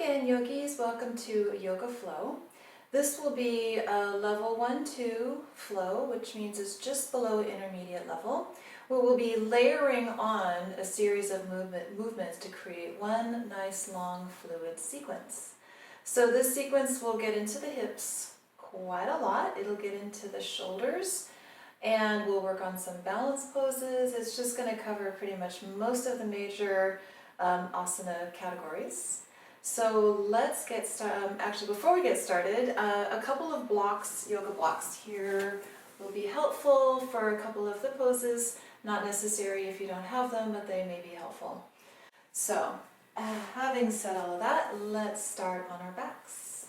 again, yogis. Welcome to Yoga Flow. This will be a level 1-2 flow, which means it's just below intermediate level. We will be layering on a series of movements to create one nice long fluid sequence. So this sequence will get into the hips quite a lot. It'll get into the shoulders, and we'll work on some balance poses. It's just going to cover pretty much most of the major asana categories. So let's get started. Actually, before we get started, a couple of blocks, yoga blocks here will be helpful for a couple of the poses. Not necessary if you don't have them, but they may be helpful. So, having said all of that, let's start on our backs.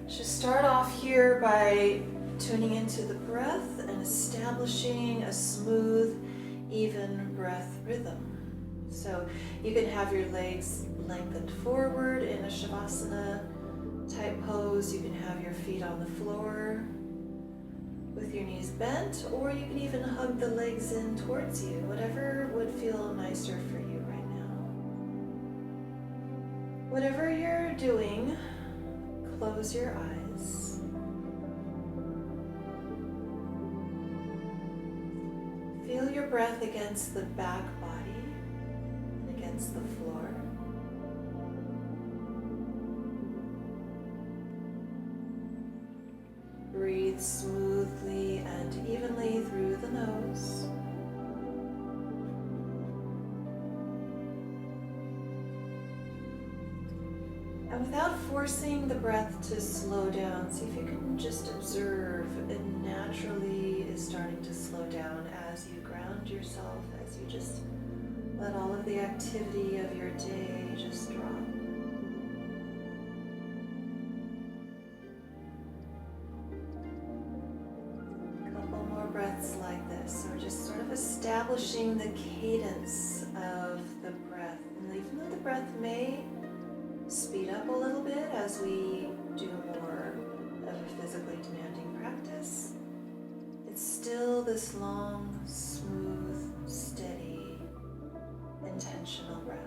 Just start off here by tuning into the breath and establishing a smooth, even breath rhythm. So you can have your legs lengthened forward in a savasana type pose. You can have your feet on the floor with your knees bent, or you can even hug the legs in towards you, whatever would feel nicer for you right now. Whatever you're doing, close your eyes. Feel your breath against the back body and against the floor. Breathe smoothly and evenly through the nose. And without forcing the breath to slow down, see if you can just observe it naturally is starting to slow down as you ground yourself, as you just let all of the activity of your day just drop. Breaths like this. So we're just sort of establishing the cadence of the breath. And even though the breath may speed up a little bit as we do more of a physically demanding practice, it's still this long, smooth, steady, intentional breath.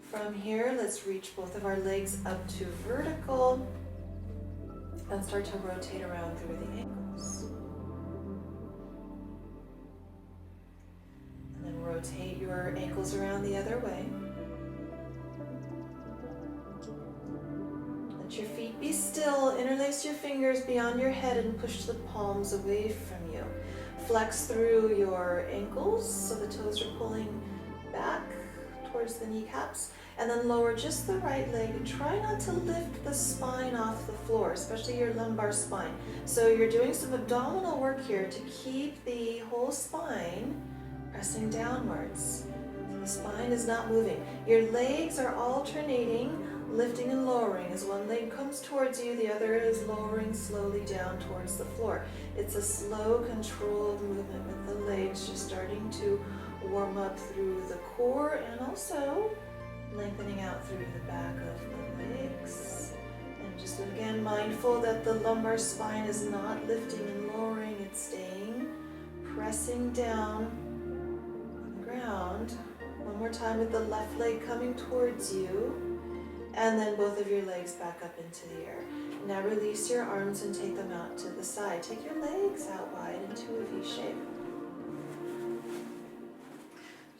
From here, let's reach both of our legs up to vertical and start to rotate around through the ankles. And then rotate your ankles around the other way. Let your feet be still. Interlace your fingers beyond your head and push the palms away from you. Flex through your ankles so the toes are pulling back towards the kneecaps. And then lower just the right leg and try not to lift the spine off the floor, especially your lumbar spine. So you're doing some abdominal work here to keep the whole spine pressing downwards. So the spine is not moving. Your legs are alternating, lifting and lowering. As one leg comes towards you, the other is lowering slowly down towards the floor. It's a slow, controlled movement with the legs just starting to warm up through the core and also lengthening out through the back of the legs. And just again mindful that the lumbar spine is not lifting and lowering, it's staying, pressing down on the ground. One more time with the left leg coming towards you, and then both of your legs back up into the air. Now release your arms and take them out to the side. Take your legs out wide into a V shape.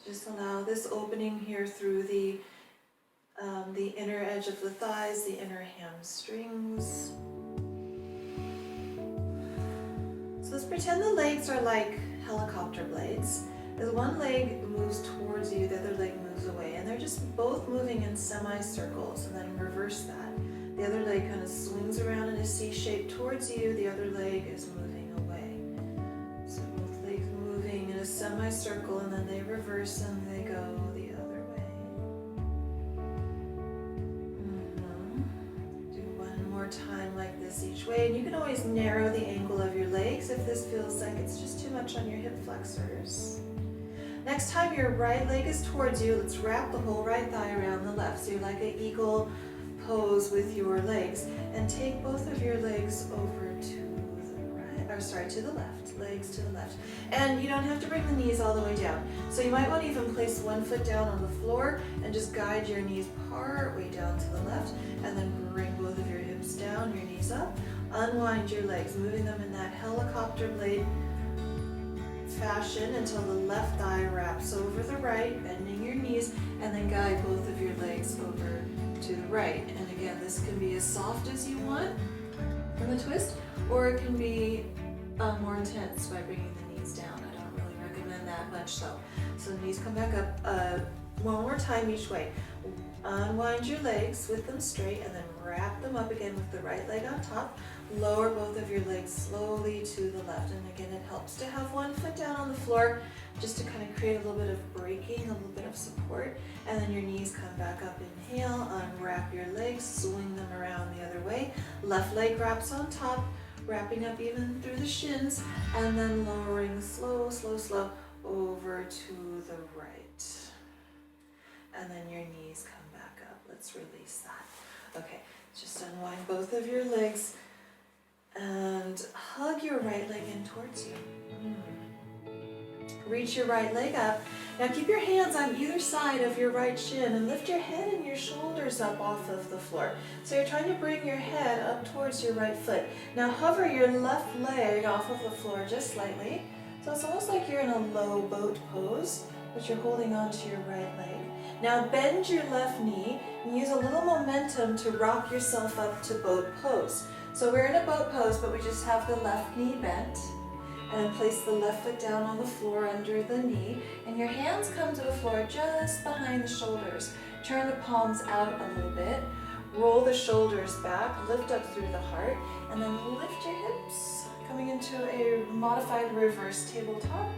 Just allow this opening here through the inner edge of the thighs, the inner hamstrings. So let's pretend the legs are like helicopter blades. As one leg moves towards you, the other leg moves away, and they're just both moving in semicircles, and then reverse that. The other leg kind of swings around in a C shape towards you, the other leg is moving away. So both legs moving in a semicircle, and then they reverse and they go the other way. Do one more time like this each way, and you can always narrow the angle of your legs if this feels like it's just too much on your hip flexors. Next time your right leg is towards you, let's wrap the whole right thigh around the left. So you're like an eagle pose with your legs, and take both of your legs over to the right, or to the left, legs to the left. And you don't have to bring the knees all the way down. So you might want to even place one foot down on the floor and just guide your knees part way down to the left, and then bring both of your hips down, your knees up. Unwind your legs, moving them in that helicopter blade fashion until the left thigh wraps over the right, bending your knees, and then guide both of your legs over to the right. And again, this can be as soft as you want in the twist, or it can be more intense by bringing the knees down. I don't really recommend that much though. So the knees come back up one more time each way. Unwind your legs with them straight, and then wrap them up again with the right leg on top. Lower both of your legs slowly to the left. And again, it helps to have one foot down on the floor just to kind of create a little bit of braking, a little bit of support. And then your knees come back up. Inhale, unwrap your legs, swing them around the other way. Left leg wraps on top, wrapping up even through the shins, and then lowering slow, slow, slow over to the right. And then your knees come back up. Let's release that. Okay, just unwind both of your legs and hug your right leg in towards you. Reach your right leg up. Now keep your hands on either side of your right shin and lift your head and your shoulders up off of the floor. So you're trying to bring your head up towards your right foot. Now hover your left leg off of the floor just slightly. So it's almost like you're in a low boat pose, but you're holding on to your right leg. Now bend your left knee and use a little momentum to rock yourself up to boat pose. So we're in a boat pose, but we just have the left knee bent. And then place the left foot down on the floor under the knee. And your hands come to the floor just behind the shoulders. Turn the palms out a little bit. Roll the shoulders back, lift up through the heart, and then lift your hips, coming into a modified reverse tabletop,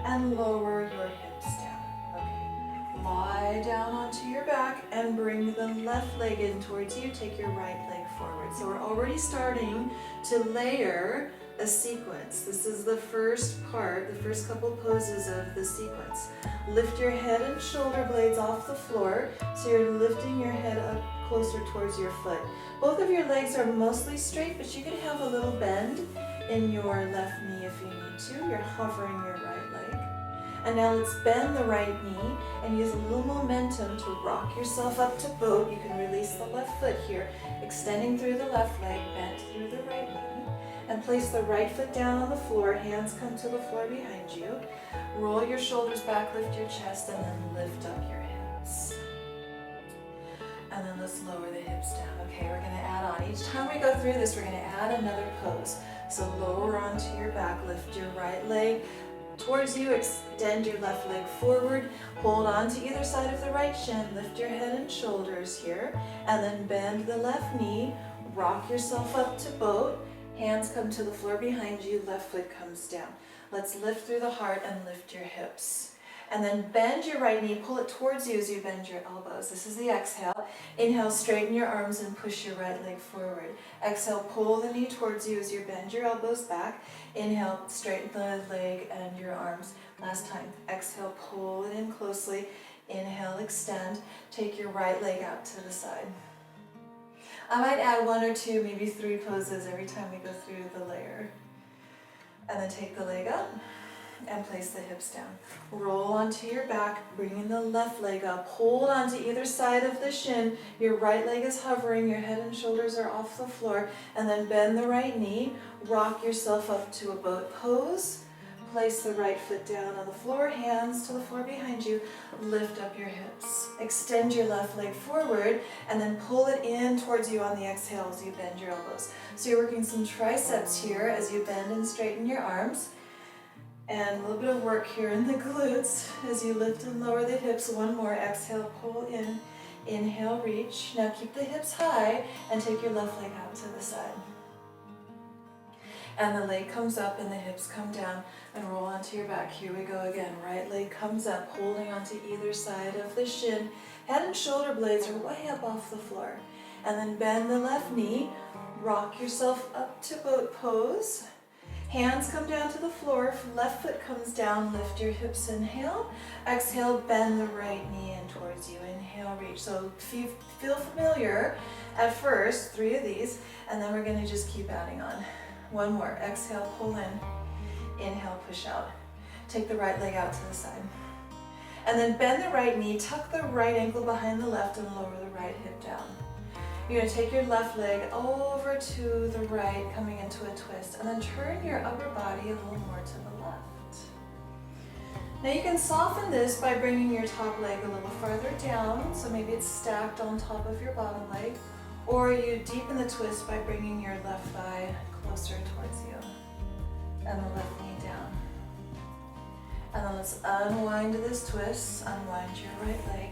and lower your hips down. Okay. Lie down onto your back and bring the left leg in towards you. Take your right leg forward. So we're already starting to layer a sequence. This is the first part, the first couple poses of the sequence. Lift your head and shoulder blades off the floor, so you're lifting your head up closer towards your foot. Both of your legs are mostly straight, but you can have a little bend in your left knee if you need to. You're hovering your right leg. And now let's bend the right knee and use a little momentum to rock yourself up to boat. You can release the left foot here, extending through the left leg, bent through the right knee. And place the right foot down on the floor, hands come to the floor behind you. Roll your shoulders back, lift your chest, and then lift up your hips. And then let's lower the hips down. Okay, we're gonna add on. Each time we go through this, we're gonna add another pose. So lower onto your back, lift your right leg towards you, extend your left leg forward, hold on to either side of the right shin, lift your head and shoulders here, and then bend the left knee, rock yourself up to boat. Hands come to the floor behind you, left foot comes down. Let's lift through the heart and lift your hips. And then bend your right knee, pull it towards you as you bend your elbows. This is the exhale. Inhale, straighten your arms and push your right leg forward. Exhale, pull the knee towards you as you bend your elbows back. Inhale, straighten the leg and your arms. Last time. Exhale, pull it in closely. Inhale, extend. Take your right leg out to the side. I might add 1 or 2, maybe 3 poses every time we go through the layer. And then take the leg up and place the hips down. Roll onto your back, bringing the left leg up. Hold onto either side of the shin. Your right leg is hovering, your head and shoulders are off the floor. And then bend the right knee, rock yourself up to a boat pose. Place the right foot down on the floor, hands to the floor behind you. Lift up your hips. Extend your left leg forward and then pull it in towards you on the exhale as you bend your elbows. So you're working some triceps here as you bend and straighten your arms. And a little bit of work here in the glutes as you lift and lower the hips. One more. Exhale, pull in. Inhale, reach. Now keep the hips high and take your left leg out to the side. And the leg comes up and the hips come down and roll onto your back. Here we go again. Right leg comes up, holding onto either side of the shin. Head and shoulder blades are way up off the floor. And then bend the left knee. Rock yourself up to boat pose. Hands come down to the floor. Left foot comes down. Lift your hips. Inhale. Exhale, bend the right knee in towards you. Inhale, reach. So if you feel familiar, at first, 3 of these, and then we're going to just keep adding on. One more. Exhale, pull in. Inhale, push out. Take the right leg out to the side. And then bend the right knee, tuck the right ankle behind the left, and lower the right hip down. You're going to take your left leg over to the right, coming into a twist, and then turn your upper body a little more to the left. Now you can soften this by bringing your top leg a little farther down, so maybe it's stacked on top of your bottom leg, or you deepen the twist by bringing your left thigh closer towards you, and the left knee down. And then let's unwind this twist, unwind your right leg.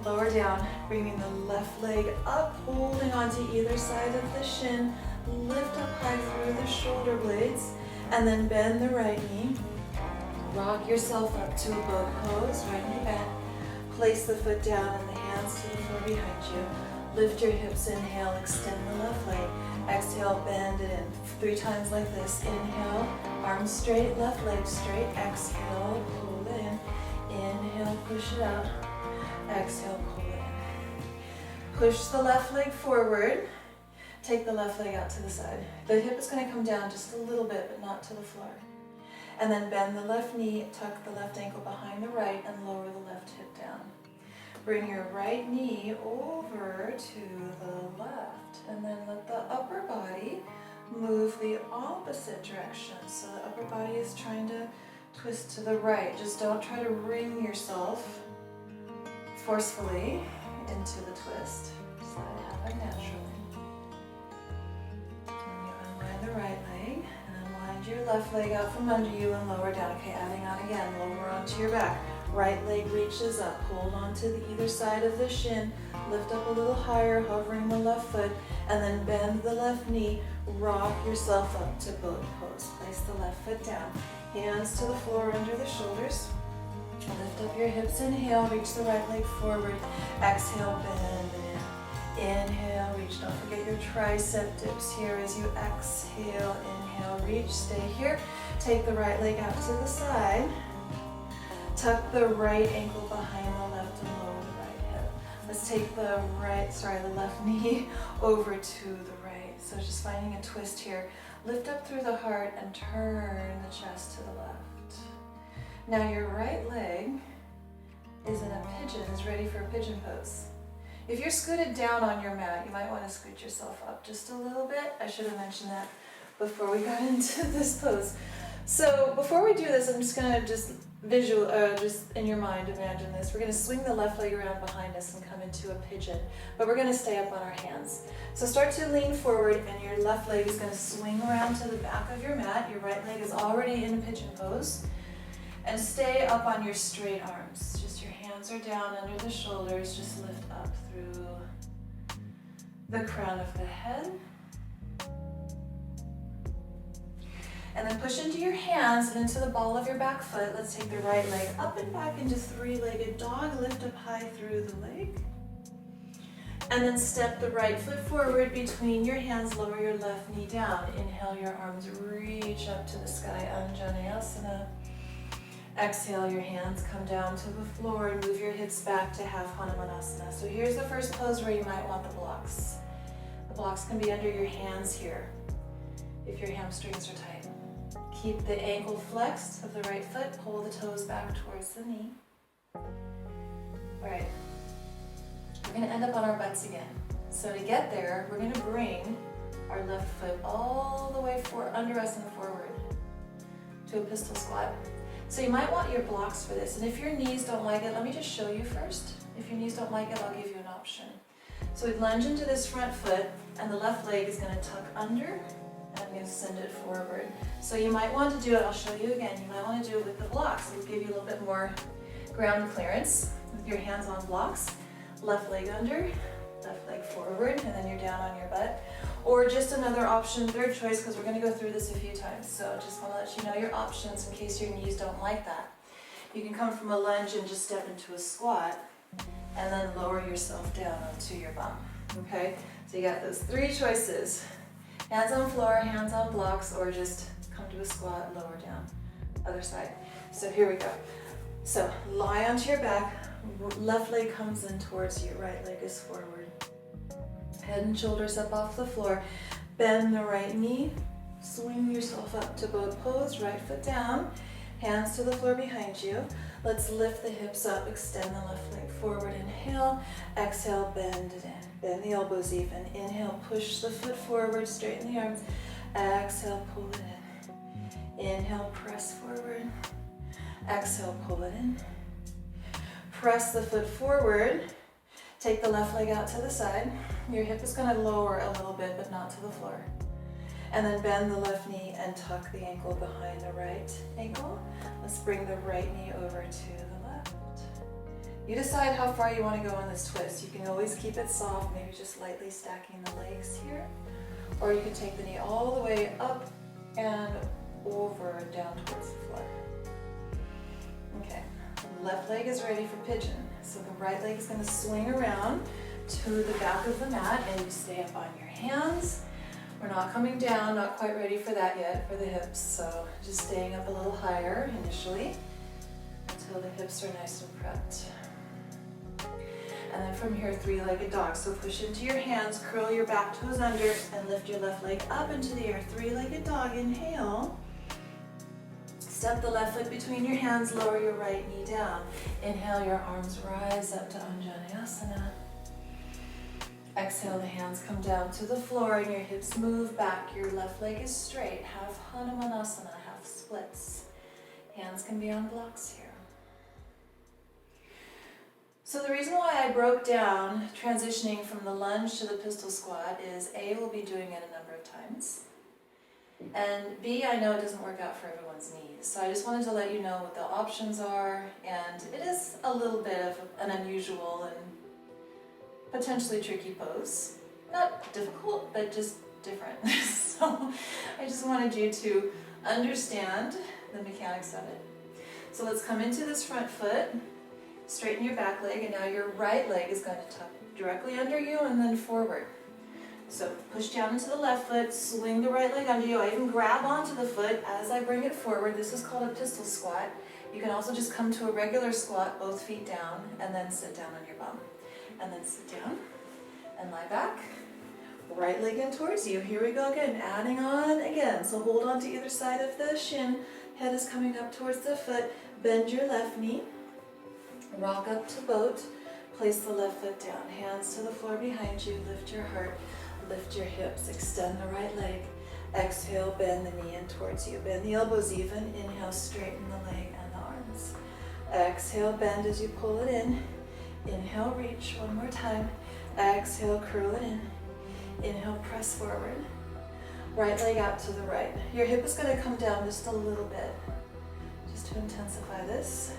Lower down, bringing the left leg up, holding onto either side of the shin. Lift up high through the shoulder blades, and then bend the right knee. Rock yourself up to a boat pose, right knee bent. Place the foot down and the hands to the floor behind you. Lift your hips, inhale, extend the left leg. Exhale, bend it in 3 times like this. Inhale, arms straight, left leg straight. Exhale, pull it in. Inhale, push it out. Exhale, pull it in. Push the left leg forward. Take the left leg out to the side. The hip is going to come down just a little bit, but not to the floor. And then bend the left knee, tuck the left ankle behind the right, and lower the left hip down. Bring your right knee over to the left, and then let the upper body move the opposite direction. So the upper body is trying to twist to the right. Just don't try to wring yourself forcefully into the twist. Just let it happen naturally. And you unwind the right leg, and unwind your left leg out from under you and lower down. Okay, adding on again, lower onto your back. Right leg reaches up, hold on to the either side of the shin, lift up a little higher, hovering the left foot, and then bend the left knee, rock yourself up to boat pose. Place the left foot down, hands to the floor under the shoulders. Lift up your hips, inhale, reach the right leg forward. Exhale, bend it in. Inhale, reach. Don't forget your tricep dips here as you exhale. Inhale, reach, stay here. Take the right leg out to the side. Tuck the right ankle behind the left and lower the right hip. Let's take the left knee over to the right. So just finding a twist here. Lift up through the heart and turn the chest to the left. Now your right leg is in a pigeon, is ready for a pigeon pose. If you're scooted down on your mat, you might want to scoot yourself up just a little bit. I should have mentioned that before we got into this pose. So before we do this, I'm just gonna just in your mind, imagine this. We're gonna swing the left leg around behind us and come into a pigeon, but we're gonna stay up on our hands. So start to lean forward, and your left leg is gonna swing around to the back of your mat. Your right leg is already in a pigeon pose. And stay up on your straight arms. Just your hands are down under the shoulders. Just lift up through the crown of the head. And then push into your hands and into the ball of your back foot. Let's take the right leg up and back into 3-legged dog. Lift up high through the leg. And then step the right foot forward between your hands. Lower your left knee down. Inhale, your arms reach up to the sky. Anjaneyasana. Exhale, your hands come down to the floor and move your hips back to half Hanumanasana. So here's the first pose where you might want the blocks. The blocks can be under your hands here if your hamstrings are tight. Keep the ankle flexed of the right foot, pull the toes back towards the knee. All right, we're gonna end up on our butts again. So to get there, we're gonna bring our left foot all the way under us and forward to a pistol squat. So you might want your blocks for this, and if your knees don't like it, let me just show you first. If your knees don't like it, I'll give you an option. So we lunge into this front foot, and the left leg is going to tuck under, and I'm going to send it forward. So you might want to do it, I'll show you again, you might want to do it with the blocks. It'll give you a little bit more ground clearance with your hands on blocks. Left leg under, left leg forward, and then you're down on your butt. Or just another option, third choice, because we're going to go through this a few times. So just want to let you know your options in case your knees don't like that. You can come from a lunge and just step into a squat, and then lower yourself down onto your bum. Okay? So you got those 3 choices. Hands on floor, hands on blocks, or just come to a squat, lower down. Other side. So here we go. So lie onto your back, left leg comes in towards you, right leg is forward. Head and shoulders up off the floor. Bend the right knee, Swing yourself up to boat pose, right foot down, hands to the floor behind you. Let's lift the hips up, extend the left leg forward, inhale, exhale, bend it in. Bend the elbows even. Inhale, push the foot forward, straighten the arms. Exhale, pull it in. Inhale, press forward. Exhale, pull it in. Press the foot forward. Take the left leg out to the side. Your hip is going to lower a little bit, but not to the floor. And then bend the left knee and tuck the ankle behind the right ankle. Let's bring the right knee over to the left. You decide how far you want to go in this twist. You can always keep it soft, maybe just lightly stacking the legs here. Or you can take the knee all the way up and over and down towards the floor. Okay, left leg is ready for pigeon. So the right leg is going to swing around to the back of the mat and you stay up on your hands. We're not coming down, not quite ready for that yet for the hips, so just staying up a little higher initially until the hips are nice and prepped. And then from here, three-legged dog. So push into your hands, curl your back toes under, and lift your left leg up into the air. Three-legged dog, inhale. Step the left foot between your hands, lower your right knee down. Inhale, your arms rise up to Anjaneyasana. Exhale, the hands come down to the floor and your hips move back. Your left leg is straight, half Hanumanasana, half splits. Hands can be on blocks here. So the reason why I broke down transitioning from the lunge to the pistol squat is A, we'll be doing it a number of times. And B, I know it doesn't work out for everyone's knees. So I just wanted to let you know what the options are. And it is a little bit of an unusual and potentially tricky pose. Not difficult, but just different. So I just wanted you to understand the mechanics of it. So let's come into this front foot, straighten your back leg, and now your right leg is going to tuck directly under you and then forward. So push down into the left foot, swing the right leg under you. I even grab onto the foot as I bring it forward. This is called a pistol squat. You can also just come to a regular squat, both feet down, and then sit down on your bum. And then sit down and lie back. Right leg in towards you. Here we go again, adding on again. So hold on to either side of the shin. Head is coming up towards the foot. Bend your left knee. Rock up to boat. Place the left foot down. Hands to the floor behind you. Lift your heart. Lift your hips. Extend the right leg. Exhale, bend the knee in towards you. Bend the elbows even. Inhale, straighten the leg and the arms. Exhale, bend as you pull it in. Inhale, reach one more time. Exhale, curl it in. Inhale, press forward. Right leg out to the right. Your hip is going to come down just a little bit, just to intensify this.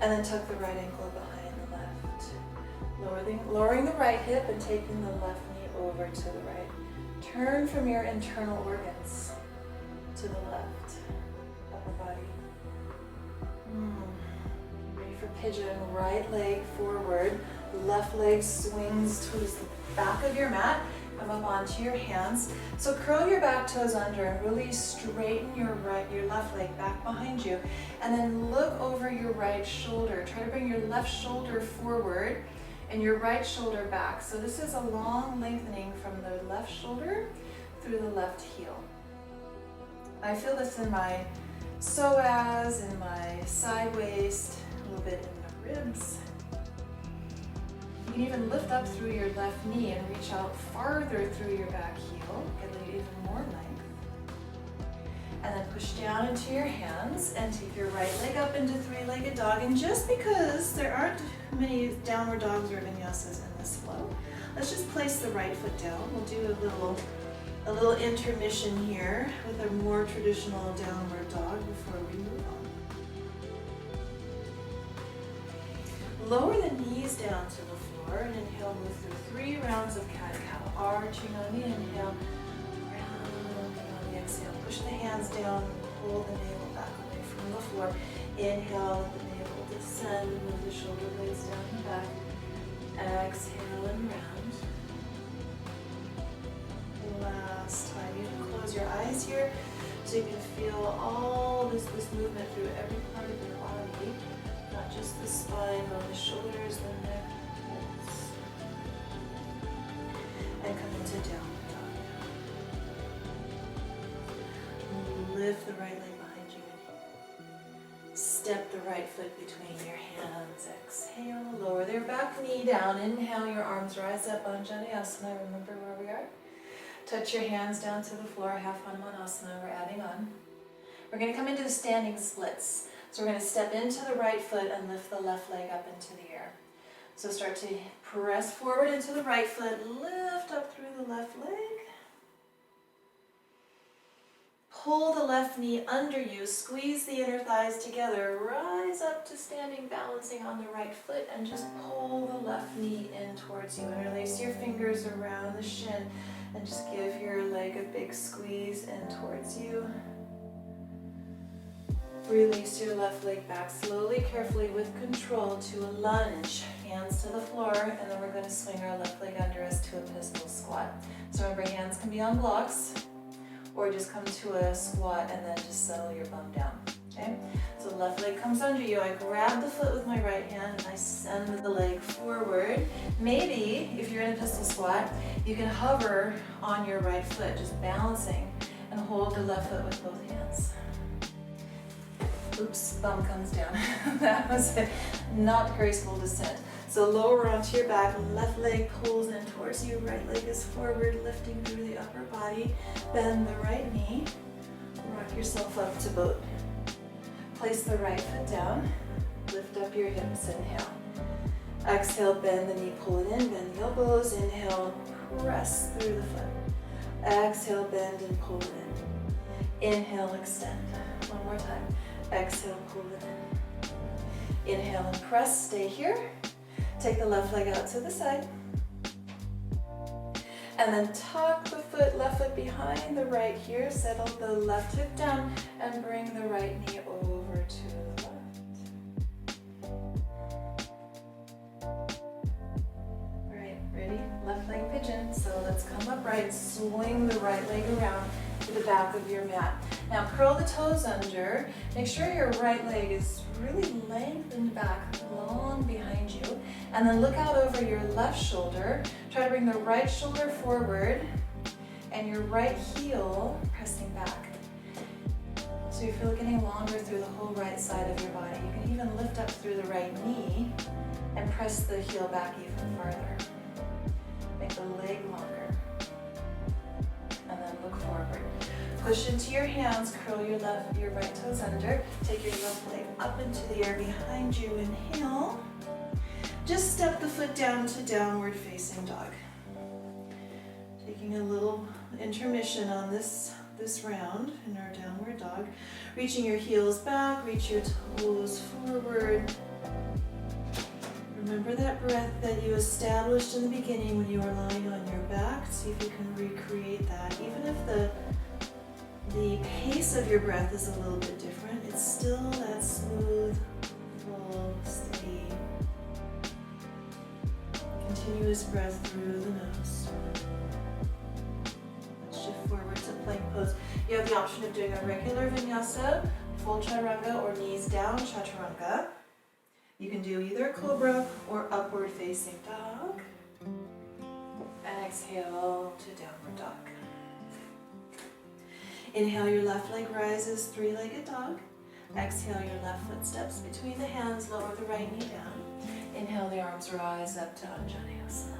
And then tuck the right ankle behind the left. Lowering the right hip and taking the left knee over to the right. Turn from your internal organs to the left, upper body. For pigeon, right leg forward, left leg swings towards the back of your mat, come up onto your hands. So curl your back toes under and really straighten your left leg back behind you. And then look over your right shoulder. Try to bring your left shoulder forward and your right shoulder back. So this is a long lengthening from the left shoulder through the left heel. I feel this in my psoas, in my side waist, a little bit in the ribs. You can even lift up through your left knee and reach out farther through your back heel, get even more length. And then push down into your hands and take your right leg up into three-legged dog. And just because there aren't many downward dogs or vinyasas in this flow, let's just place the right foot down. We'll do a little intermission here with a more traditional downward dog before we move on. Lower the knees down to the floor and inhale, move through 3 rounds of cat-cow. Arching on the inhale, rounding on the exhale. Push the hands down, pull the navel back away from the floor. Inhale, let the navel descend, move the shoulder blades down and back. Exhale and round. Last time. You can close your eyes here so you can feel all this movement through every part of your body. Not just the spine, but the shoulders, the neck, the hips. And come into downward dog. the right leg behind you. Step the right foot between your hands. Exhale, lower their back knee down. Inhale, your arms rise up, Anjaneyasana. Remember where we are? Touch your hands down to the floor, half Hanumanasana. We're adding on. We're going to come into the standing splits. So we're going to step into the right foot and lift the left leg up into the air. So start to press forward into the right foot, lift up through the left leg. Pull the left knee under you, squeeze the inner thighs together, rise up to standing, balancing on the right foot, and just pull the left knee in towards you. Interlace your fingers around the shin and just give your leg a big squeeze in towards you. Release your left leg back slowly, carefully, with control to a lunge. Hands to the floor, and then we're going to swing our left leg under us to a pistol squat. So remember, hands can be on blocks, or just come to a squat and then just settle your bum down, okay? So the left leg comes under you. I grab the foot with my right hand and I send the leg forward. Maybe, if you're in a pistol squat, you can hover on your right foot, just balancing, and hold the left foot with both hands. Oops, bum comes down. That was a not graceful descent. So lower onto your back, left leg pulls in towards you, right leg is forward, lifting through the upper body. Bend the right knee, rock yourself up to boat. Place the right foot down, lift up your hips, inhale. Exhale, bend the knee, pull it in, bend the elbows, inhale, press through the foot. Exhale, bend and pull it in. Inhale, extend. One more time. Exhale, pull it in. Inhale and press, stay here. Take the left leg out to the side. And then tuck the foot, left foot behind the right here. Settle the left hip down and bring the right knee over to the left. All right, ready? Left leg pigeon. So let's come upright, swing the right leg around to the back of your mat. Now curl the toes under. Make sure your right leg is really lengthened back, long behind you. And then look out over your left shoulder. Try to bring the right shoulder forward and your right heel pressing back. So you feel it getting longer through the whole right side of your body. You can even lift up through the right knee and press the heel back even farther. Make the leg longer. And then look forward. Push into your hands, curl your right toes under. Take your left leg up into the air behind you. Inhale. Just step the foot down to downward facing dog. Taking a little intermission on this round in our downward dog. Reaching your heels back, reach your toes forward. Remember that breath that you established in the beginning when you were lying on your back. See if you can recreate that. Even if the pace of your breath is a little bit different, it's still that smooth, full, steady, continuous breath through the nose. Let's shift forward to plank pose. You have the option of doing a regular vinyasa, full chaturanga, or knees down chaturanga. You can do either cobra or upward facing dog. And exhale to downward dog. Inhale, your left leg rises, three-legged dog. Exhale, your left foot steps between the hands, lower the right knee down. Inhale, the arms rise up to Anjaneyasana.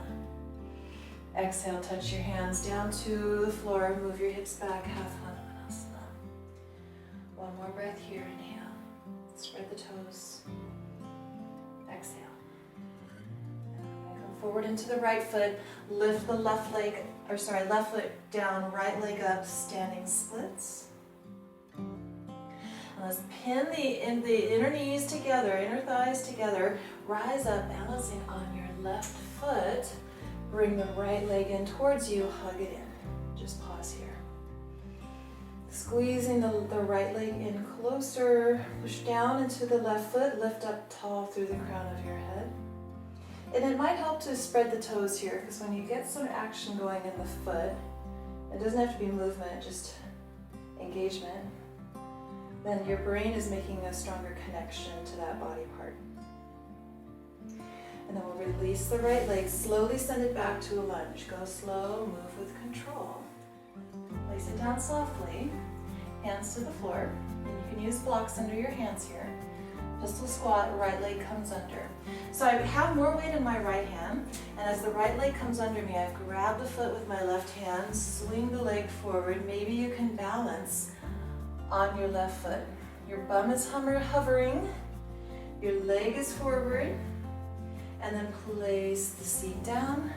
Exhale, touch your hands down to the floor, move your hips back, half Hanumanasana. One more breath here, inhale. Spread the toes. Exhale. Come forward into the right foot, lift the left foot down, right leg up, standing splits. And let's pin the inner knees together, inner thighs together, rise up, balancing on your left foot. Bring the right leg in towards you, hug it in. Just pause here. Squeezing the right leg in closer, push down into the left foot, lift up tall through the crown of your head. And it might help to spread the toes here, because when you get some action going in the foot, it doesn't have to be movement, just engagement, then your brain is making a stronger connection to that body part. And then we'll release the right leg, slowly send it back to a lunge. Go slow, move with control. Place it down softly. hands to the floor. And you can use blocks under your hands here. Pistol squat, right leg comes under. So I have more weight in my right hand, and as the right leg comes under me, I grab the foot with my left hand, swing the leg forward. Maybe you can balance on your left foot. Your bum is hovering, your leg is forward, and then place the seat down.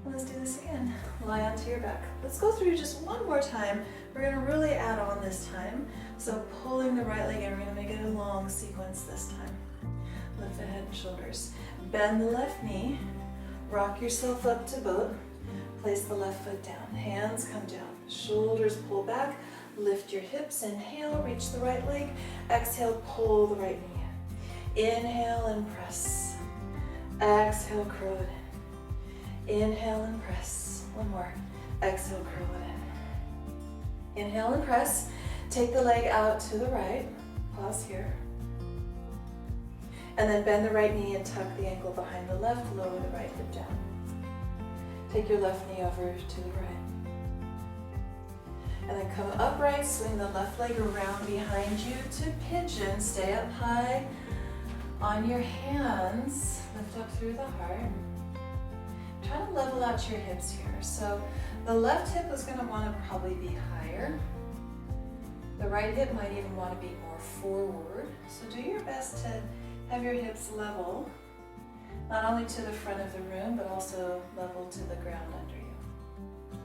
Let's do this again. Lie onto your back. Let's go through just one more time. We're gonna really add on this time. So pulling the right leg in, we're gonna make it a long sequence this time. Lift the head and shoulders. Bend the left knee. Rock yourself up to boat. Place the left foot down. Hands come down. Shoulders pull back. Lift your hips. Inhale, reach the right leg. Exhale, pull the right knee in. Inhale and press. Exhale, curl it in. Inhale and press. One more. Exhale, curl it in. Inhale and press. Take the leg out to the right. Pause here. And then bend the right knee and tuck the ankle behind the left. Lower the right hip down. Take your left knee over to the right. And then come upright. Swing the left leg around behind you to pigeon. Stay up high on your hands. Lift up through the heart. Try to level out your hips here. So the left hip is going to want to probably be higher. The right hip might even want to be more forward. So do your best to have your hips level, not only to the front of the room, but also level to the ground under you.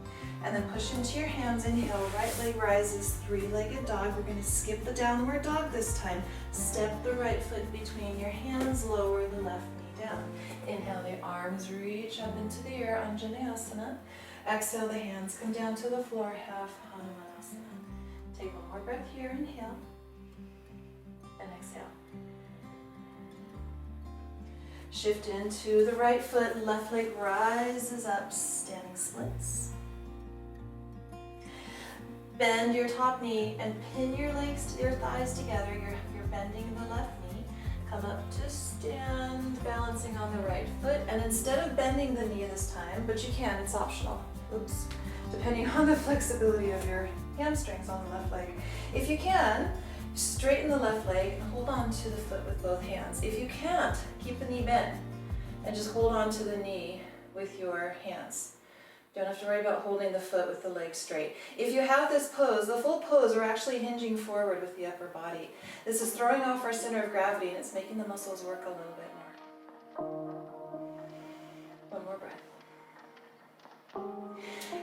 And then push into your hands. Inhale, right leg rises, three-legged dog. We're going to skip the downward dog this time. Step the right foot between your hands, lower the left knee down. Inhale, the arms reach up into the air, Anjaneyasana. Exhale, the hands come down to the floor, half Hanumanasana. Take one more breath here, inhale, and exhale. Shift into the right foot, left leg rises up, standing splits. Bend your top knee and pin your legs, your thighs together. You're bending the left knee. Come up to stand, balancing on the right foot. And instead of bending the knee this time, but you can, it's optional. Oops. Depending on the flexibility of your hamstrings on the left leg. If you can, straighten the left leg and hold on to the foot with both hands. If you can't, keep the knee bent and just hold on to the knee with your hands. Don't have to worry about holding the foot with the leg straight. If you have this pose, the full pose, we're actually hinging forward with the upper body. This is throwing off our center of gravity and it's making the muscles work a little bit more. One more breath.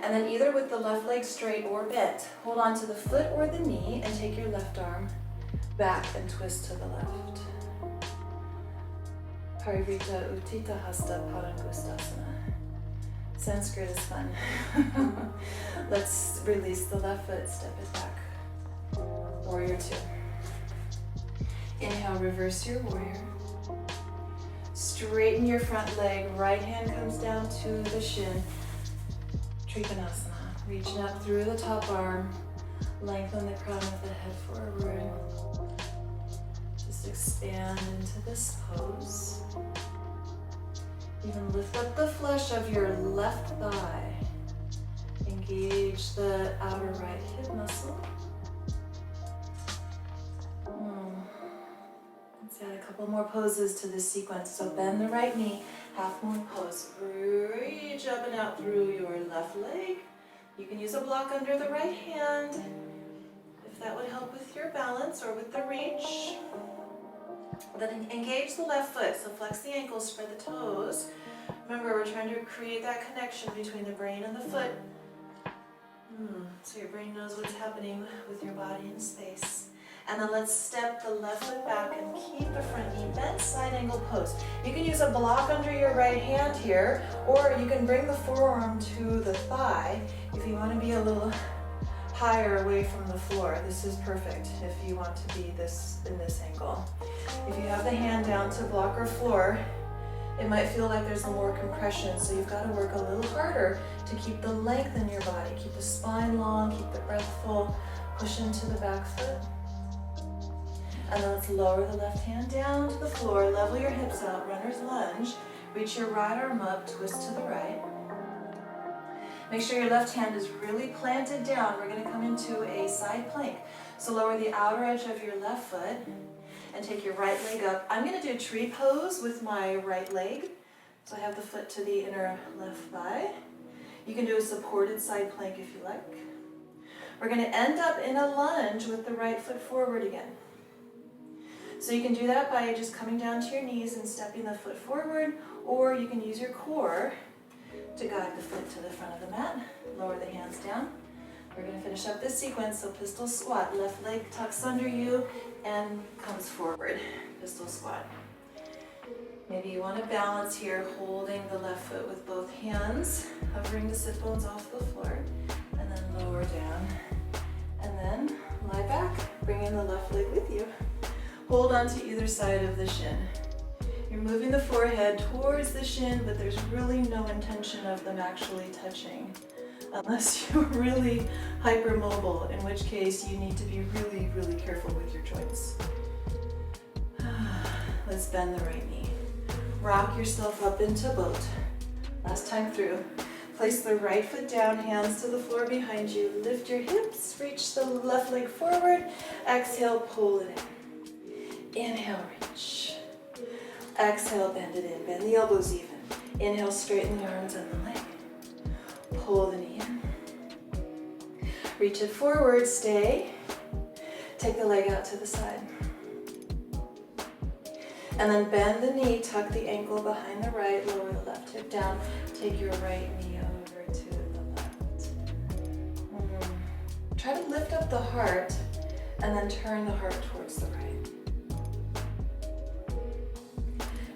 And then either with the left leg straight or bent, hold on to the foot or the knee and take your left arm back and twist to the left. Parivrita Uttita Hasta Padangustasana. Sanskrit is fun. Let's release the left foot, step it back. Warrior two. Inhale, reverse your warrior. Straighten your front leg, right hand comes down to the shin. Trikonasana, reaching up through the top arm, lengthen the crown of the head forward. Just expand into this pose. Even lift up the flesh of your left thigh. Engage the outer right hip muscle. Let's add a couple more poses to this sequence. So bend the right knee, half moon pose. Reach up and out through your left leg. You can use a block under the right hand if that would help with your balance or with the reach. Then engage the left foot, so flex the ankles, spread the toes. Remember, we're trying to create that connection between the brain and the foot. So your brain knows what's happening with your body in space. And then let's step the left foot back and keep the front knee bent, side angle pose. You can use a block under your right hand here, or you can bring the forearm to the thigh if you want to be a little higher away from the floor. This is perfect if you want to be in this angle. If you have the hand down to block or floor, it might feel like there's more compression, so you've got to work a little harder to keep the length in your body. Keep the spine long, keep the breath full, push into the back foot. And then let's lower the left hand down to the floor, level your hips out, runner's lunge, reach your right arm up, twist to the right. Make sure your left hand is really planted down. We're gonna come into a side plank. So lower the outer edge of your left foot and take your right leg up. I'm gonna do tree pose with my right leg. So I have the foot to the inner left thigh. You can do a supported side plank if you like. We're gonna end up in a lunge with the right foot forward again. So you can do that by just coming down to your knees and stepping the foot forward, or you can use your core to guide the foot to the front of the mat. Lower the hands down. We're going to finish up this sequence, so pistol squat. Left leg tucks under you and comes forward. Pistol squat. Maybe you want to balance here, holding the left foot with both hands, hovering the sit bones off the floor, and then lower down. And then lie back, bringing the left leg with you. Hold on to either side of the shin. You're moving the forehead towards the shin, but there's really no intention of them actually touching, unless you're really hypermobile, in which case you need to be really, really careful with your joints. Let's bend the right knee. Rock yourself up into boat. Last time through. Place the right foot down, hands to the floor behind you. Lift your hips, reach the left leg forward. Exhale, pull it in. Inhale, reach. Exhale, bend it in. Bend the elbows even. Inhale, straighten the arms and the leg. Pull the knee in. Reach it forward, stay. Take the leg out to the side. And then bend the knee, tuck the ankle behind the right, lower the left hip down. Take your right knee over to the left. Try to lift up the heart and then turn the heart towards the right.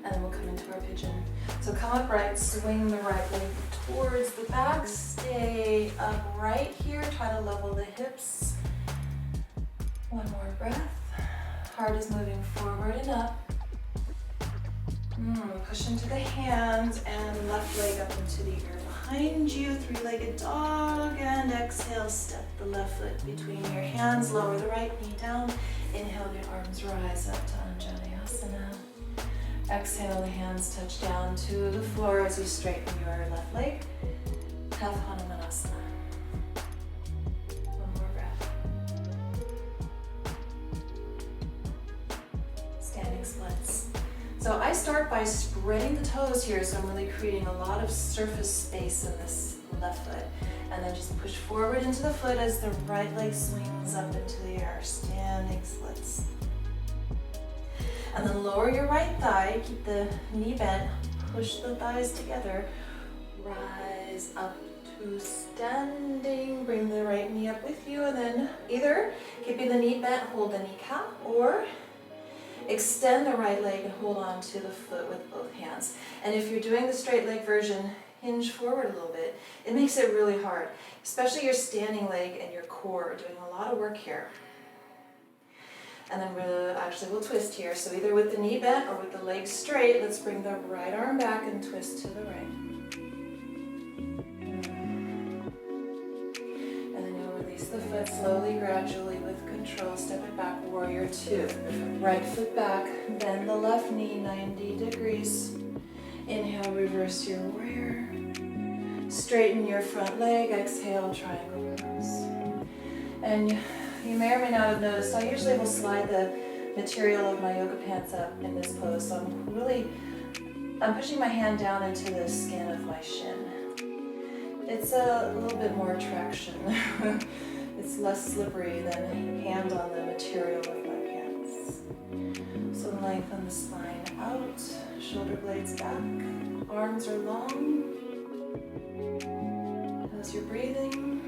And then we'll come into our pigeon. So come upright, swing the right leg towards the back, stay upright here, try to level the hips. One more breath. Heart is moving forward and up. Push into the hands and left leg up into the ear behind you, three-legged dog, and exhale, step the left foot between your hands, lower the right knee down. Inhale, the arms rise up to vinyasa. Exhale, the hands touch down to the floor as you straighten your left leg. Half Hanumanasana. One more breath. Standing splits. So I start by spreading the toes here, so I'm really creating a lot of surface space in this left foot. And then just push forward into the foot as the right leg swings up into the air. Standing splits. And then lower your right thigh, keep the knee bent, push the thighs together, rise up to standing, bring the right knee up with you, and then either keeping the knee bent, hold the kneecap, or extend the right leg and hold on to the foot with both hands. And if you're doing the straight leg version, hinge forward a little bit. It makes it really hard, especially your standing leg and your core are doing a lot of work here. And then we'll twist here. So either with the knee bent or with the leg straight, let's bring the right arm back and twist to the right. And then you'll release the foot slowly, gradually, with control. Step it back, warrior two. Right foot back, bend the left knee 90 degrees. Inhale, reverse your warrior. Straighten your front leg, exhale, triangle pose. And you may or may not have noticed, I usually will slide the material of my yoga pants up in this pose, so I'm pushing my hand down into the skin of my shin. It's a little bit more traction. It's less slippery than hand on the material of my pants. So lengthen the spine out, shoulder blades back, arms are long. As you're breathing,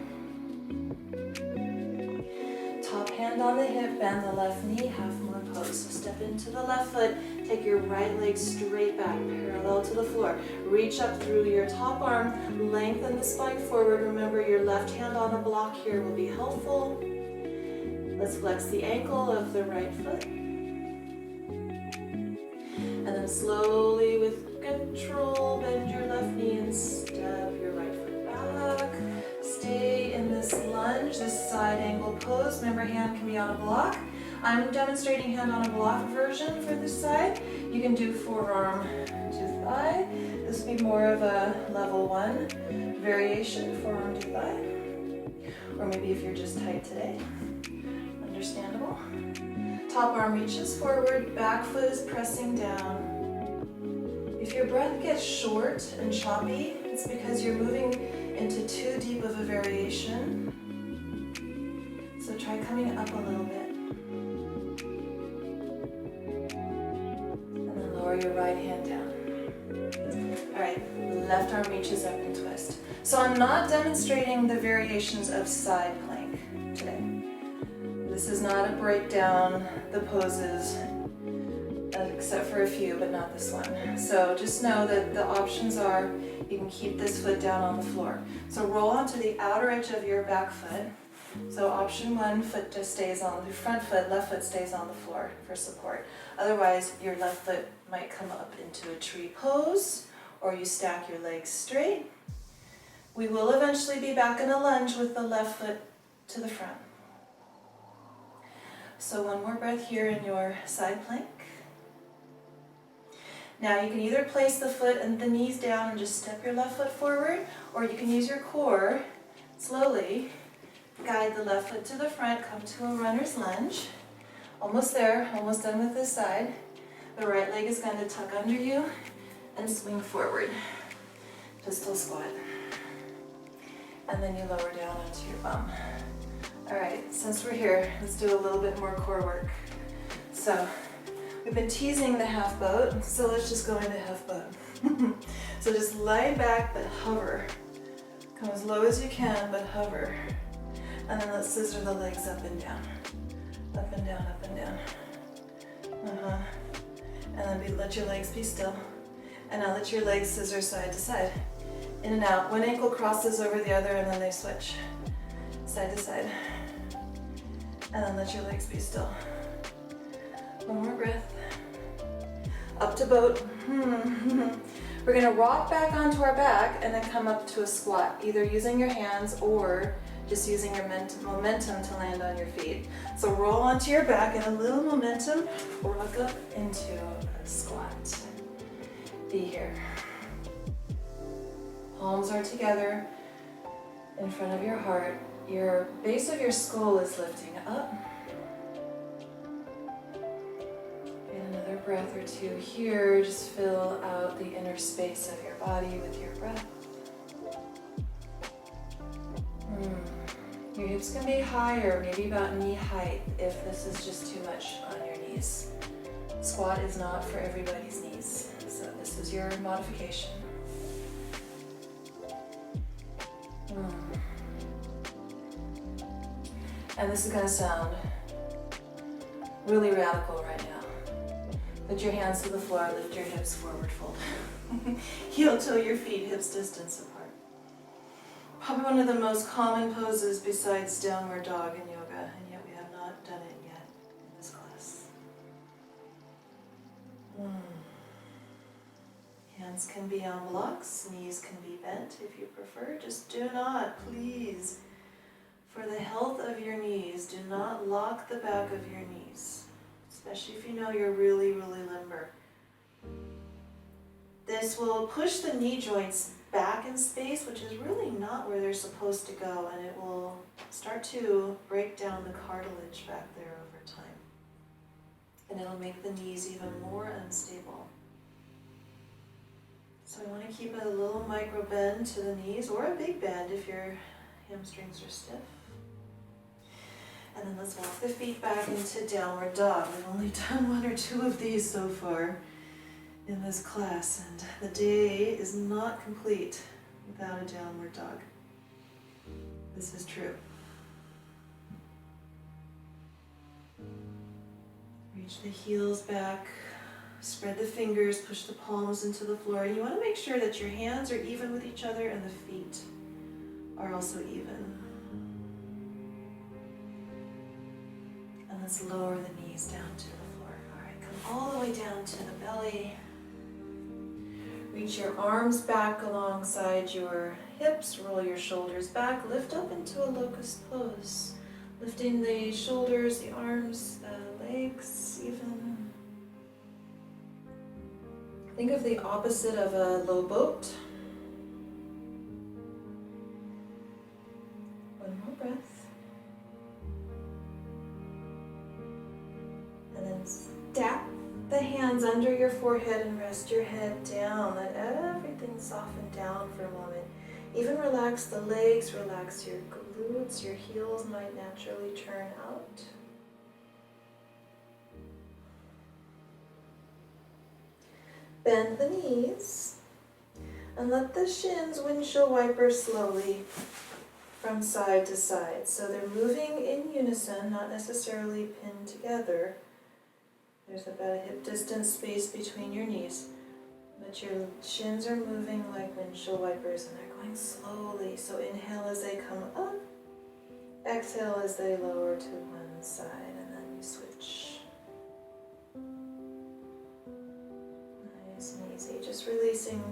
top hand on the hip, bend the left knee, half moon pose. So step into the left foot, take your right leg straight back, parallel to the floor. Reach up through your top arm, lengthen the spine forward. Remember, your left hand on a block here will be helpful. Let's flex the ankle of the right foot. And then slowly, with control, bend your left knee and step your right foot back. Stay in this lunge, this side angle pose. Remember, hand can be on a block. I'm demonstrating hand on a block version for this side. You can do forearm to thigh. This would be more of a level one variation, forearm to thigh. Or maybe if you're just tight today, understandable. Top arm reaches forward, back foot is pressing down. If your breath gets short and choppy, it's because you're moving into too deep of a variation. So try coming up a little bit. And then lower your right hand down. All right, left arm reaches up and twist. So I'm not demonstrating the variations of side plank today. This is not a breakdown, the poses, except for a few, but not this one. So just know that the options are, you can keep this foot down on the floor. So roll onto the outer edge of your back foot. So option one, foot just stays on the front foot, left foot stays on the floor for support. Otherwise, your left foot might come up into a tree pose, or you stack your legs straight. We will eventually be back in a lunge with the left foot to the front. So one more breath here in your side plank. Now you can either place the foot and the knees down and just step your left foot forward, or you can use your core, slowly guide the left foot to the front, come to a runner's lunge. Almost there, almost done with this side. The right leg is going to tuck under you and swing forward. Pistol squat. And then you lower down onto your bum. All right, since we're here, let's do a little bit more core work. So we've been teasing the half boat, so let's just go into half boat. So just lie back but hover. Come as low as you can, but hover. And then let's scissor the legs up and down. Up and down, up and down. And then let your legs be still. And now let your legs scissor side to side. In and out. One ankle crosses over the other and then they switch. Side to side. And then let your legs be still. One more breath. Up to boat. We're going to rock back onto our back and then come up to a squat, either using your hands or just using your momentum to land on your feet. So roll onto your back and a little momentum, rock up into a squat. Be here. Palms are together in front of your heart. Your base of your skull is lifting up. Get another breath or two here. Just fill out the inner space of your body with your breath. Your hips can be higher, maybe about knee height, if this is just too much on your knees. Squat is not for everybody's knees, so this is your modification. And this is going to sound really radical right now. Put your hands to the floor, lift your hips forward, fold. Heel toe your feet, hips distance apart. Probably one of the most common poses besides downward dog in yoga, and yet we have not done it yet in this class. Hands can be on blocks, knees can be bent if you prefer. Just do not, please, for the health of your knees, do not lock the back of your knees, especially if you know you're really, really limber. This will push the knee joints back in space, which is really not where they're supposed to go, and it will start to break down the cartilage back there over time. And it'll make the knees even more unstable. So we want to keep a little micro bend to the knees, or a big bend if your hamstrings are stiff. And then let's walk the feet back into downward dog. We've only done one or two of these so far in this class, and the day is not complete without a downward dog. This is true. Reach the heels back, spread the fingers, push the palms into the floor. And you want to make sure that your hands are even with each other and the feet are also even. And let's lower the knees down to the floor. All right, come all the way down to the belly. Reach your arms back alongside your hips, roll your shoulders back, lift up into a locust pose. Lifting the shoulders, the arms, the legs even. Think of the opposite of a low boat. hands under your forehead and rest your head down. Let everything soften down for a moment. Even relax the legs, relax your glutes. Your heels might naturally turn out. Bend the knees and let the shins windshield wiper slowly from side to side. So they're moving in unison, not necessarily pinned together. There's about a hip distance space between your knees, but your shins are moving like windshield wipers and they're going slowly. So inhale as they come up, exhale as they lower to one side, and then you switch. Nice and easy, just releasing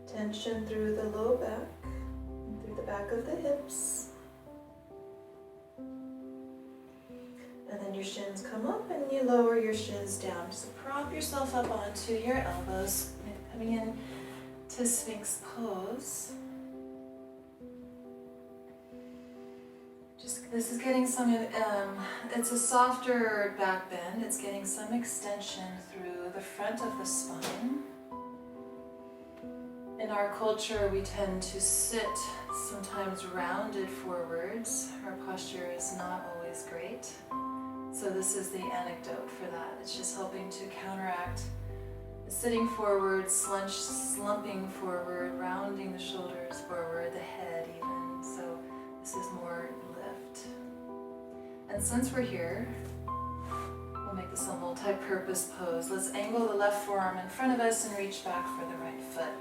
tension through the low back, and through the back of the hips. And then your shins come up and you lower your shins down. Just prop yourself up onto your elbows, coming in to Sphinx pose. This is getting some, it's a softer back bend. It's getting some extension through the front of the spine. In our culture, we tend to sit sometimes rounded forwards. Our posture is not always great. So this is the anecdote for that. It's just helping to counteract the sitting forward, slumping forward, rounding the shoulders forward, the head even. So this is more lift. And since we're here, we'll make this a multi-purpose pose. Let's angle the left forearm in front of us and reach back for the right foot.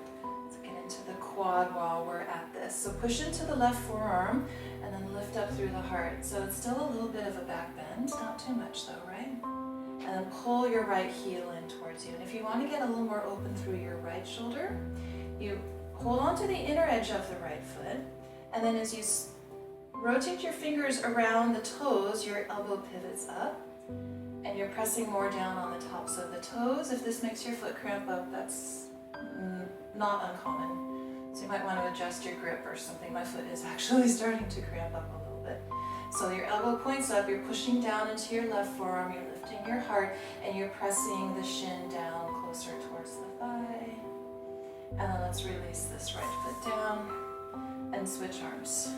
Let's get into the quad while we're at this. So push into the left forearm and then lift up through the heart. So it's still a little bit of a back bend, not too much though, right? And then pull your right heel in towards you. And if you want to get a little more open through your right shoulder, you hold on to the inner edge of the right foot, and then as you rotate your fingers around the toes, your elbow pivots up, and you're pressing more down on the tops of the toes. If this makes your foot cramp up, that's not uncommon. So you might want to adjust your grip or something. My foot is actually starting to cramp up a little bit. So your elbow points up, you're pushing down into your left forearm, you're lifting your heart, and you're pressing the shin down closer towards the thigh. And then let's release this right foot down and switch arms.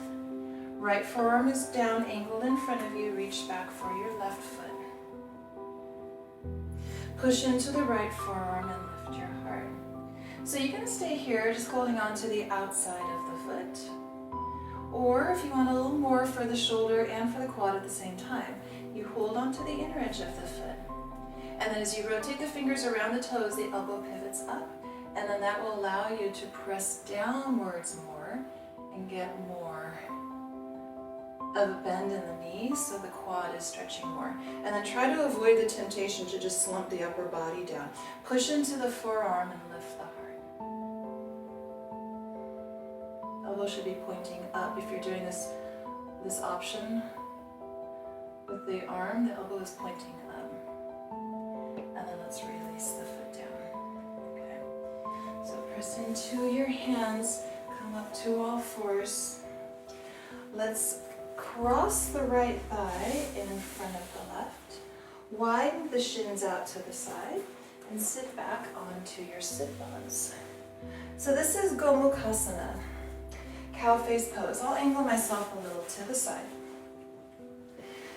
Right forearm is down, angled in front of you, reach back for your left foot. Push into the right forearm and lift your heart. So you can stay here, just holding on to the outside of the foot. Or if you want a little more for the shoulder and for the quad at the same time, you hold on to the inner edge of the foot. And then as you rotate the fingers around the toes, the elbow pivots up. And then that will allow you to press downwards more and get more of a bend in the knees, so the quad is stretching more. And then try to avoid the temptation to just slump the upper body down. Push into the forearm and lift the heart. Elbow should be pointing up. If you're doing this option with the arm, the elbow is pointing up. And then let's release the foot down. Okay. So press into your hands, come up to all fours. Let's cross the right thigh in front of the left. Widen the shins out to the side and sit back onto your sit bones. So this is gomukhasana, cow face pose. I'll angle myself a little to the side.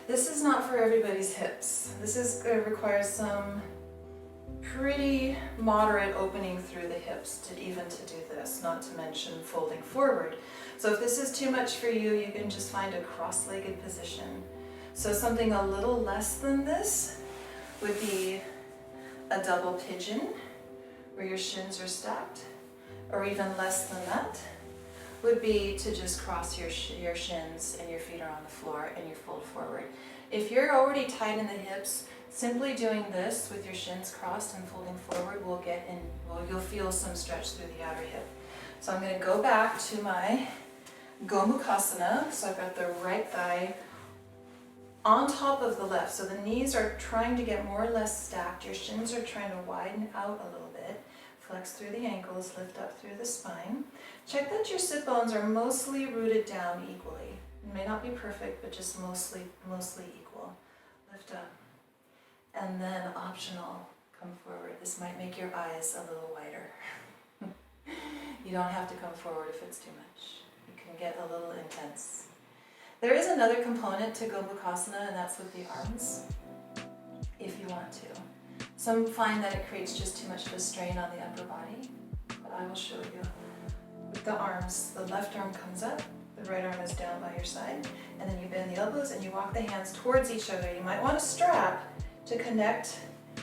This is not for everybody's hips. This is going to require some pretty moderate opening through the hips to do this, not to mention folding forward. So if this is too much for you, you can just find a cross-legged position. So something a little less than this would be a double pigeon, where your shins are stacked, or even less than that would be to just cross your shins and your feet are on the floor and you fold forward. If you're already tight in the hips, simply doing this with your shins crossed and folding forward you'll feel some stretch through the outer hip. So I'm going to go back to my gomukhasana. So I've got the right thigh on top of the left. So the knees are trying to get more or less stacked. Your shins are trying to widen out a little bit. Flex through the ankles, lift up through the spine. Check that your sit bones are mostly rooted down equally. It may not be perfect, but just mostly equal. Lift up. And then optional, come forward. This might make your eyes a little wider. You don't have to come forward if it's too much. You can get a little intense. There is another component to gomukhasana, and that's with the arms, if you want to. Some find that it creates just too much of a strain on the upper body, but I will show you. With the arms, the left arm comes up, the right arm is down by your side, and then you bend the elbows and you walk the hands towards each other. You might want a strap to connect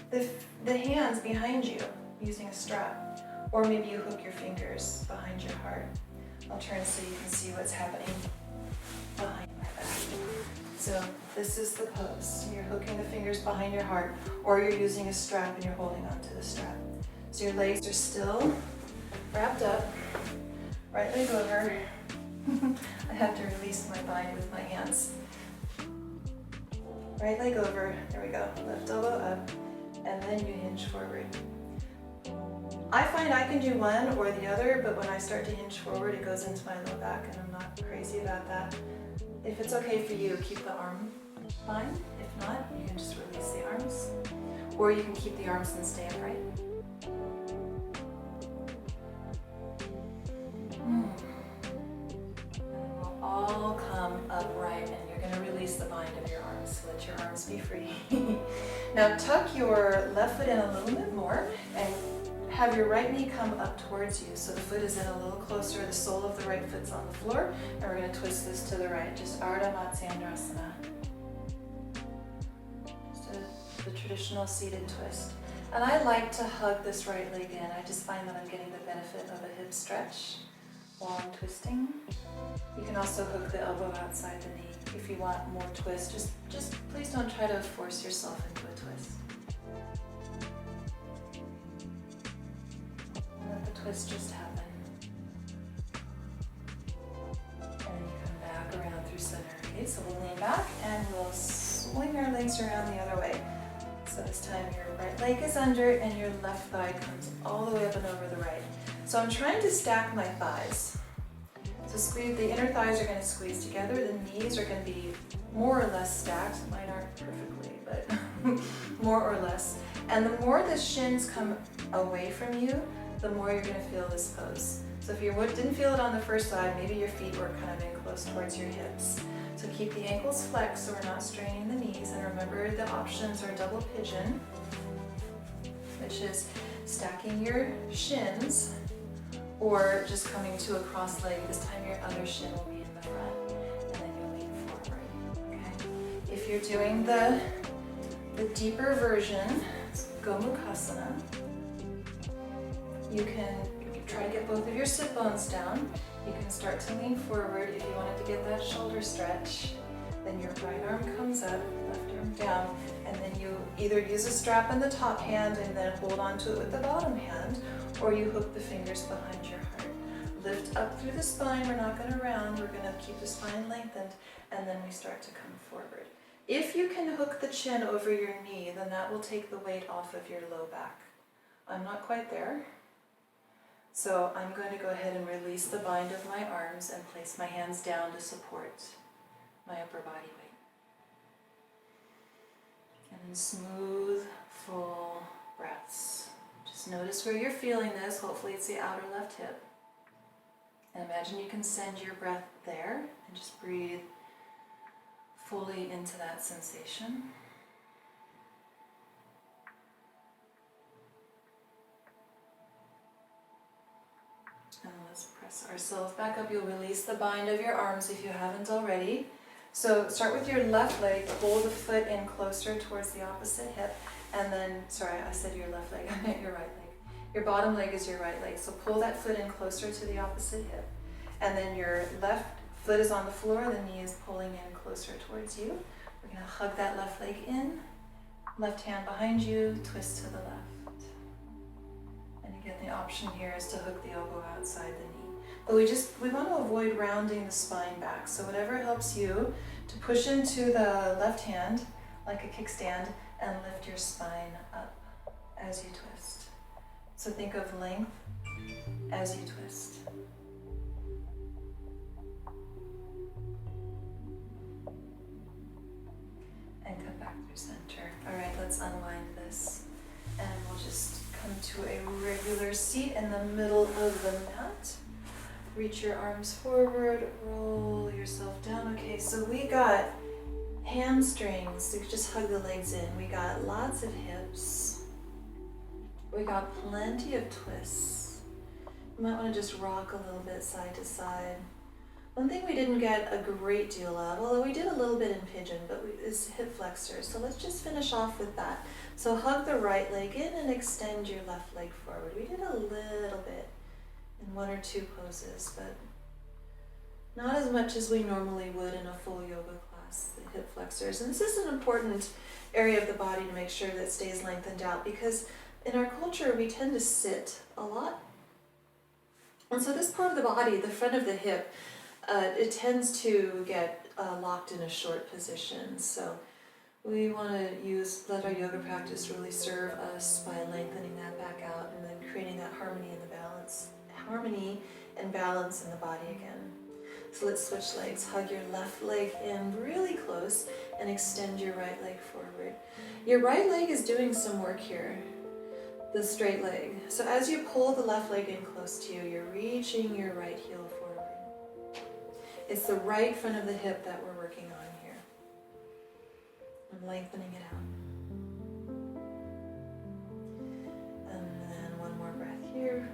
the hands behind you using a strap, or maybe you hook your fingers behind your heart. I'll turn so you can see what's happening behind my back. So this is the pose. You're hooking the fingers behind your heart, or you're using a strap and you're holding onto the strap. So your legs are still wrapped up, right leg over. I have to release my bind with my hands. Right leg over, there we go, left elbow up, and then you hinge forward. I find I can do one or the other, but when I start to hinge forward, it goes into my low back, and I'm not crazy about that. If it's okay for you, keep the arm bind. If not, you can just release the arms, or you can keep the arms and stay upright. All come upright, and you're going to release the bind of your arms. Let your arms be free. Now tuck your left foot in a little bit more and have your right knee come up towards you. So the foot is in a little closer, the sole of the right foot's on the floor, and we're going to twist this to the right, just Ardha Matsyendrasana. So the traditional seated twist. And I like to hug this right leg in. I just find that I'm getting the benefit of a hip stretch while I'm twisting. You can also hook the elbow outside the knee if you want more twist. Just please don't try to force yourself into a twist. And let the twist just happen. And then you come back around through center. Okay, so we'll lean back and we'll swing our legs around the other way. So this time your right leg is under and your left thigh comes all the way up and over the right. So I'm trying to stack my thighs. So squeeze, the inner thighs are going to squeeze together, the knees are going to be more or less stacked. Mine aren't perfectly, but more or less. And the more the shins come away from you, the more you're going to feel this pose. So if you didn't feel it on the first side, maybe your feet were kind of in close towards your hips. So keep the ankles flexed so we're not straining the knees. And remember the options are double pigeon, which is stacking your shins, or just coming to a cross leg. This time your other shin will be in the front, and then you'll lean forward, okay? If you're doing the deeper version, gomukhasana, you can try to get both of your sit bones down. You can start to lean forward if you wanted to get that shoulder stretch. Then your right arm comes up, left arm down, and then you either use a strap in the top hand and then hold onto it with the bottom hand, or you hook the fingers behind your heart. Lift up through the spine. We're not going to round. We're going to keep the spine lengthened, and then we start to come forward. If you can hook the chin over your knee, then that will take the weight off of your low back. I'm not quite there. So I'm going to go ahead and release the bind of my arms and place my hands down to support my upper body weight. And then smooth, full breaths. Just notice where you're feeling this. Hopefully it's the outer left hip. And imagine you can send your breath there and just breathe fully into that sensation. And let's press ourselves back up. You'll release the bind of your arms if you haven't already. So start with your left leg, pull the foot in closer towards the opposite hip, and then, sorry, I said your left leg, I meant your right leg. Your bottom leg is your right leg, so pull that foot in closer to the opposite hip. And then your left foot is on the floor, the knee is pulling in closer towards you. We're going to hug that left leg in, left hand behind you, twist to the left. And again, the option here is to hook the elbow outside the knee. But we want to avoid rounding the spine back. So whatever helps you to push into the left hand, like a kickstand, and lift your spine up as you twist. So think of length as you twist. And come back through center. All right, let's unwind this. And we'll just come to a regular seat in the middle of the mat. Reach your arms forward, roll yourself down. Okay, so we got hamstrings, so you just hug the legs in. We got lots of hips. We got plenty of twists. You might want to just rock a little bit side to side. One thing we didn't get a great deal of, although we did a little bit in pigeon, is hip flexors. So let's just finish off with that. So hug the right leg in and extend your left leg forward. We did a little bit in one or two poses, but not as much as we normally would in a full yoga class, the hip flexors. And this is an important area of the body to make sure that it stays lengthened out, because in our culture we tend to sit a lot. And so this part of the body, the front of the hip, it tends to get locked in a short position. So we want to let our yoga practice really serve us by lengthening that back out and then creating that harmony and balance in the body again. So let's switch legs. Hug your left leg in really close and extend your right leg forward. Your right leg is doing some work here, the straight leg. So as you pull the left leg in close to you, you're reaching your right heel forward. It's the right front of the hip that we're working on here. I'm lengthening it out. And then one more breath here.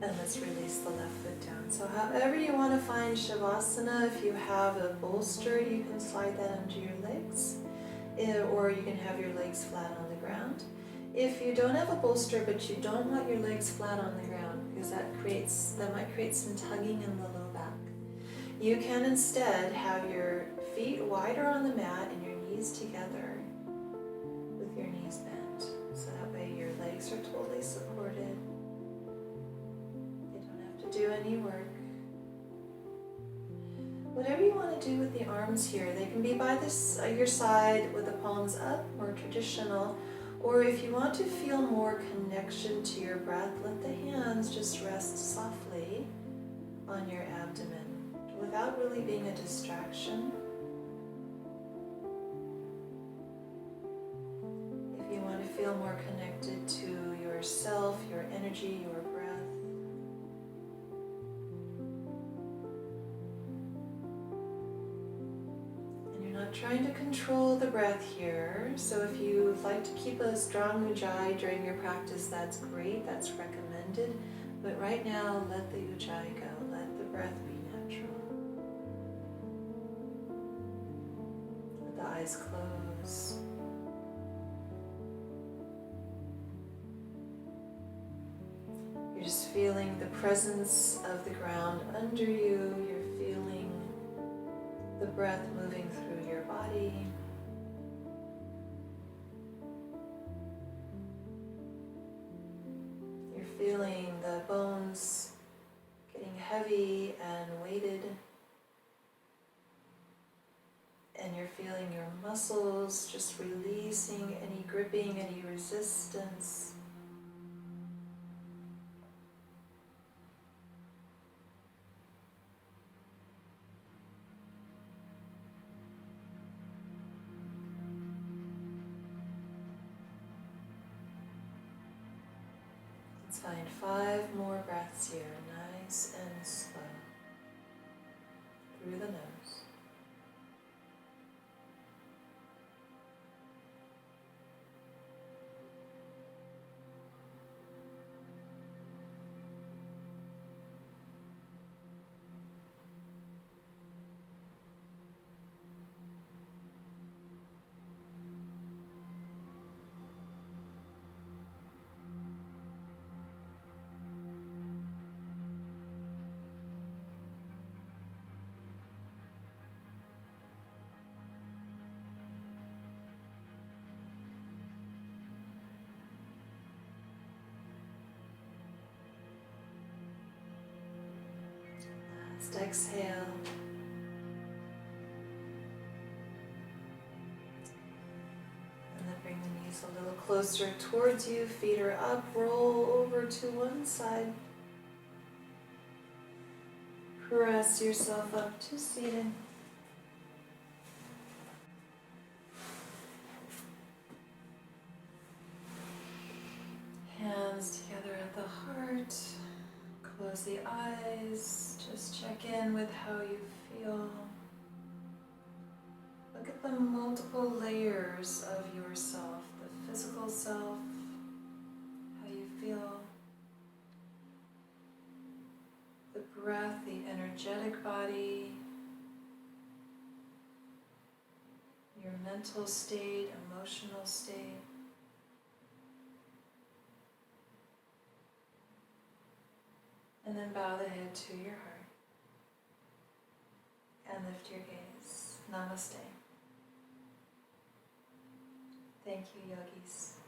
And let's release the left foot down. So however you want to find Shavasana, if you have a bolster, you can slide that under your legs, or you can have your legs flat on the ground. If you don't have a bolster, but you don't want your legs flat on the ground, because that might create some tugging in the low back, you can instead have your feet wider on the mat and your knees together with your knees bent. So that way your legs are totally supported. Do any work. Whatever you want to do with the arms here, they can be by your side with the palms up, more traditional, or if you want to feel more connection to your breath, let the hands just rest softly on your abdomen without really being a distraction. If you want to feel more connected to yourself, your energy, your breath, trying to control the breath here. So if you like to keep a strong ujjayi during your practice, that's great, that's recommended. But right now, let the ujjayi go. Let the breath be natural. Let the eyes close. You're just feeling the presence of the ground under you. You're feeling the breath moving through your body. You're feeling the bones getting heavy and weighted. And you're feeling your muscles just releasing any gripping, any resistance. Find 5 more breaths here, nice and slow, through the nose. Last exhale. And then bring the knees a little closer towards you. Feet are up. Roll over to one side. Press yourself up to seated. Close the eyes, just check in with how you feel. Look at the multiple layers of yourself, the physical self, how you feel, the breath, the energetic body, your mental state, emotional state. And then bow the head to your heart and lift your gaze. Namaste. Thank you, yogis.